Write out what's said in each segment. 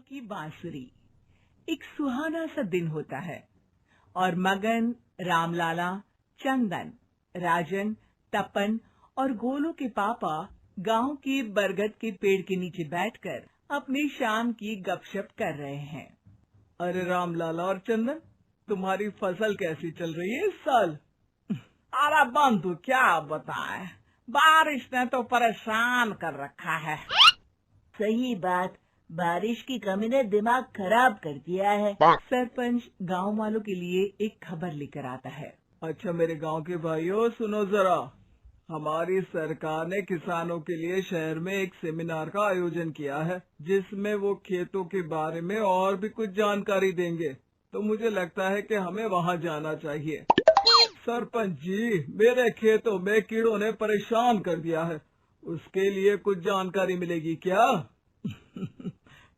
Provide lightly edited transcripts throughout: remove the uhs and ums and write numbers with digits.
की बांसुरी। एक सुहाना सा दिन होता है और मगन, रामलाला, चंदन, राजन, तपन और गोलू के पापा गांव के बरगद के पेड़ के नीचे बैठकर अपनी शाम की गपशप कर रहे हैं। अरे रामलाला और चंदन, तुम्हारी फसल कैसी चल रही है इस साल? अरे बंधु, क्या बताएं, बारिश ने तो परेशान कर रखा है। सही बात, बारिश की कमी ने दिमाग खराब कर दिया है। सरपंच गांव वालों के लिए एक खबर लेकर आता है। अच्छा मेरे गांव के भाइयों, सुनो जरा। हमारी सरकार ने किसानों के लिए शहर में एक सेमिनार का आयोजन किया है, जिसमें वो खेतों के बारे में और भी कुछ जानकारी देंगे। तो मुझे लगता है कि हमें वहां जाना चाहिए। सरपंच जी, मेरे खेतों में कीड़ों ने परेशान कर दिया है, उसके लिए कुछ जानकारी मिलेगी क्या?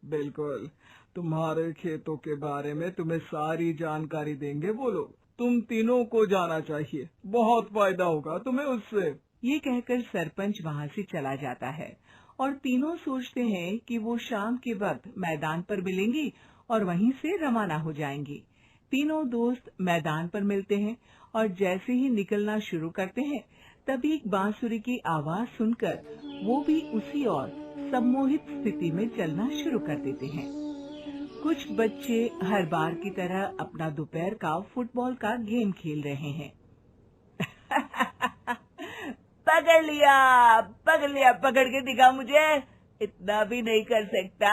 बिल्कुल, तुम्हारे खेतों के बारे में तुम्हें सारी जानकारी देंगे वो लोग। तुम तीनों को जाना चाहिए, बहुत फायदा होगा तुम्हें उससे। ये कहकर सरपंच वहाँ से चला जाता है और तीनों सोचते हैं कि वो शाम के वक्त मैदान पर मिलेंगे और वहीं से रवाना हो जाएंगे। तीनों दोस्त मैदान पर मिलते हैं और जैसे ही निकलना शुरू करते हैं, तभी एक बांसुरी की आवाज सुनकर वो भी उसी ओर सम्मोहित स्थिति में चलना शुरू कर देते हैं। कुछ बच्चे हर बार की तरह अपना दोपहर का फुटबॉल का गेम खेल रहे हैं। पकड़ लिया, पकड़ लिया, पकड़ के दिखा मुझे, इतना भी नहीं कर सकता।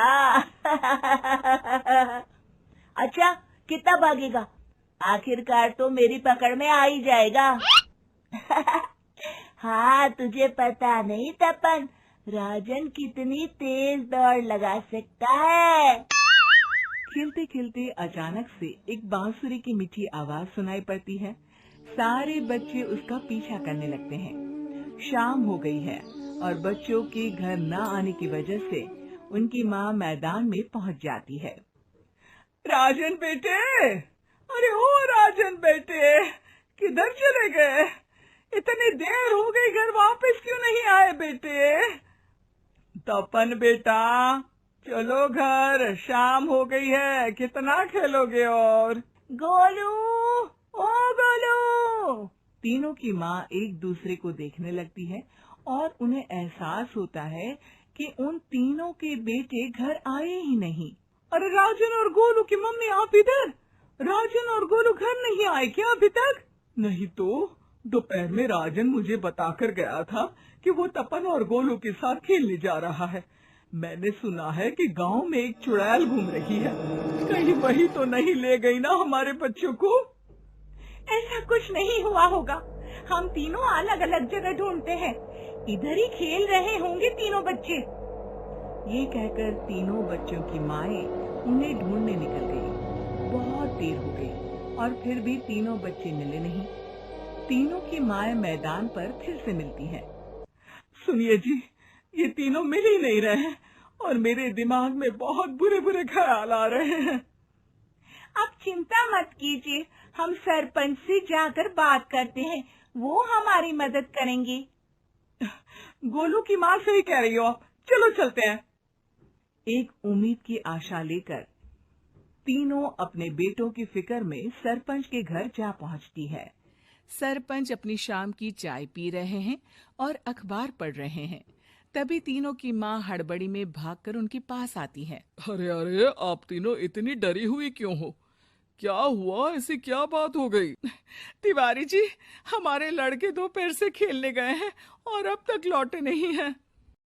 अच्छा, कितना भागेगा? आखिरकार तो मेरी पकड़ में आ ही जाएगा। हाँ, तुझे पता नहीं तपन, राजन कितनी तेज दौड़ लगा सकता है। खेलते खेलते अचानक से एक बांसुरी की मीठी आवाज सुनाई पड़ती है। सारे बच्चे उसका पीछा करने लगते हैं। शाम हो गई है और बच्चों के घर न आने की वजह से उनकी माँ मैदान में पहुँच जाती है। राजन बेटे, अरे ओ राजन बेटे, किधर चले गए? इतनी देर हो गई, घर वापस क्यों नहीं आए बेटे? तपन बेटा, चलो घर, शाम हो गई है, कितना खेलोगे? और गोलू, ओ गोलू। तीनों की माँ एक दूसरे को देखने लगती है और उन्हें एहसास होता है कि उन तीनों के बेटे घर आए ही नहीं। अरे राजन और गोलू की मम्मी, आप इधर? राजन और गोलू घर नहीं आए क्या अभी तक? नहीं तो दोपहर में राजन मुझे बताकर गया था कि वो तपन और गोलू के साथ खेलने जा रहा है। मैंने सुना है कि गांव में एक चुड़ैल घूम रही है, कहीं वही तो नहीं ले गई ना हमारे बच्चों को? ऐसा कुछ नहीं हुआ होगा, हम तीनों अलग अलग जगह ढूंढते हैं, इधर ही खेल रहे होंगे तीनों बच्चे। ये कहकर तीनों बच्चों की माएं उन्हें ढूंढने निकल गई। बहुत देर हो गई और फिर भी तीनों बच्चे मिले नहीं। तीनों की माएं मैदान पर फिर से मिलती हैं। सुनिए जी, ये तीनों मिल ही नहीं रहे हैं और मेरे दिमाग में बहुत बुरे बुरे ख्याल आ रहे हैं। आप चिंता मत कीजिए, हम सरपंच से जाकर बात करते हैं, वो हमारी मदद करेंगे। गोलू की माँ सही कह रही हो आप, चलो चलते हैं। एक उम्मीद की आशा लेकर तीनों अपने बेटों की फिक्र में सरपंच के घर जा पहुंचती है। सरपंच अपनी शाम की चाय पी रहे हैं और अखबार पढ़ रहे हैं। तभी तीनों की माँ हड़बड़ी में भागकर उनके पास आती है। अरे अरे, आप तीनों इतनी डरी हुई क्यों हो? क्या हुआ? ऐसी क्या बात हो गई? तिवारी जी, हमारे लड़के दोपहर से खेलने गए हैं और अब तक लौटे नहीं हैं।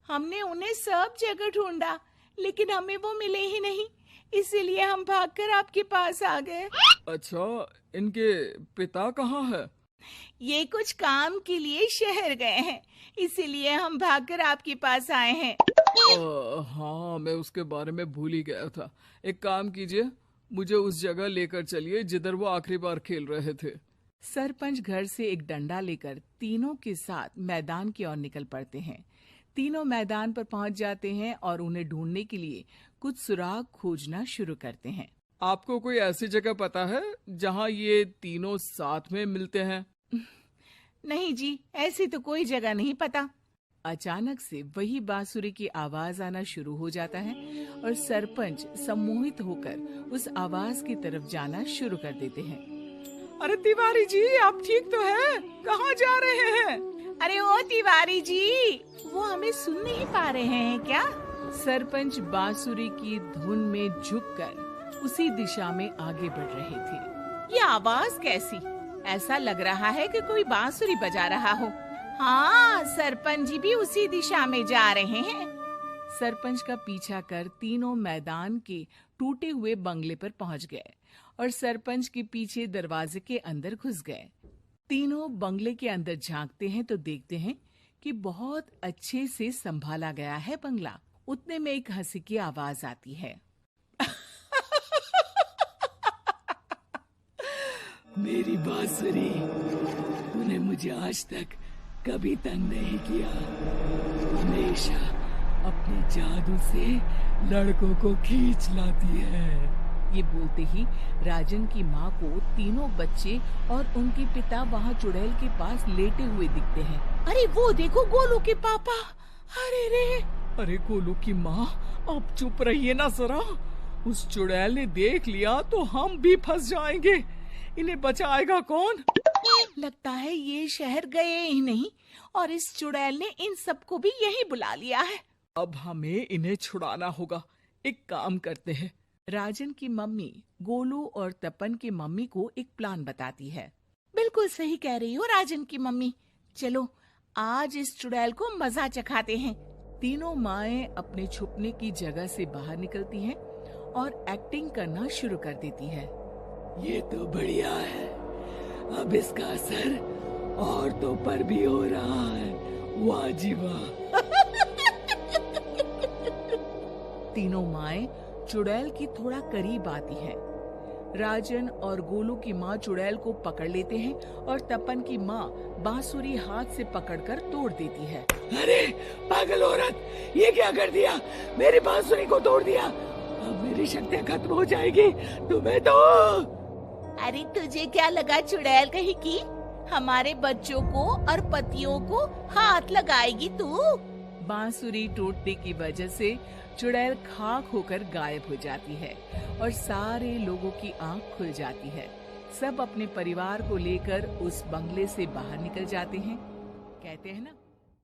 हमने उन्हें सब जगह ढूंढा, लेकिन हमें वो मिले ही नहीं, इसीलिए हम भागकर आपके पास आ गए। अच्छा, इनके पिता कहाँ है? ये कुछ काम के लिए शहर गए हैं, इसीलिए हम भागकर आपके पास आए हैं। हाँ, मैं उसके बारे में भूल ही गया था। एक काम कीजिए, मुझे उस जगह लेकर चलिए जिधर वो आखिरी बार खेल रहे थे। सरपंच घर से एक डंडा लेकर तीनों के साथ मैदान की ओर निकल पड़ते हैं। तीनों मैदान पर पहुंच जाते हैं और उन्हें ढूंढने के लिए कुछ सुराग खोजना शुरू करते हैं। आपको कोई ऐसी जगह पता है जहाँ ये तीनों साथ में मिलते हैं? नहीं जी, ऐसी तो कोई जगह नहीं पता। अचानक से वही बांसुरी की आवाज आना शुरू हो जाता है और सरपंच सम्मोहित होकर उस आवाज की तरफ जाना शुरू कर देते हैं। अरे तिवारी जी, आप ठीक तो हैं? कहाँ जा रहे हैं? अरे ओ तिवारी जी, वो हमें सुन नहीं पा रहे हैं क्या? सरपंच बांसुरी की धुन में झुककर उसी दिशा में आगे बढ़ रहे थे। ये आवाज कैसी? ऐसा लग रहा है कि कोई बांसुरी बजा रहा हो। हाँ, सरपंच जी भी उसी दिशा में जा रहे हैं। सरपंच का पीछा कर तीनों मैदान के टूटे हुए बंगले पर पहुंच गए और सरपंच के पीछे दरवाजे के अंदर घुस गए। तीनों बंगले के अंदर झांकते हैं तो देखते हैं कि बहुत अच्छे से संभाला गया है बंगला। उतने में एक हंसी की आवाज आती है। मेरी बांसुरी, तूने मुझे आज तक कभी तंग नहीं किया। हमेशा अपने जादू से लड़कों को खींच लाती है। ये बोलते ही राजन की माँ को तीनों बच्चे और उनके पिता वहाँ चुड़ैल के पास लेटे हुए दिखते हैं। अरे वो देखो, गोलू के पापा। अरे रे! अरे गोलू की माँ, आप चुप रहिए ना जरा। उस चुड़ैल ने देख लिया तो हम भी फंस जाएंगे। इन्हें बचाएगा कौन? लगता है ये शहर गए ही नहीं और इस चुड़ैल ने इन सबको भी यहीं बुला लिया है। अब हमें इन्हें छुड़ाना होगा। एक काम करते हैं। राजन की मम्मी गोलू और तपन की मम्मी को एक प्लान बताती है। बिल्कुल सही कह रही हो राजन की मम्मी, चलो आज इस चुड़ैल को मजा चखाते हैं। तीनों माएं अपने छुपने की जगह से बाहर निकलती हैं और एक्टिंग करना शुरू कर देती है। ये तो बढ़िया है। अब इसका असर औरतों पर भी हो रहा है। वाह जी वाह। तीनों माएं चुड़ैल की थोड़ा करीब आती हैं। राजन और गोलू की माँ चुड़ैल को पकड़ लेते हैं और तपन की माँ बांसुरी हाथ से पकड़कर तोड़ देती है। अरे पागल औरत, ये क्या कर दिया? मेरी बांसुरी को तोड़ दिया। अब मेरी शक्तियाँ खत्म हो जाएगी। तुम्हें तो अरे तुझे क्या लगा चुड़ैल कहीं की हमारे बच्चों को और पतियों को हाथ लगाएगी तू? बांसुरी टूटने की वजह से चुड़ैल खाक होकर गायब हो जाती है और सारे लोगों की आंख खुल जाती है। सब अपने परिवार को लेकर उस बंगले से बाहर निकल जाते हैं। कहते हैं ना,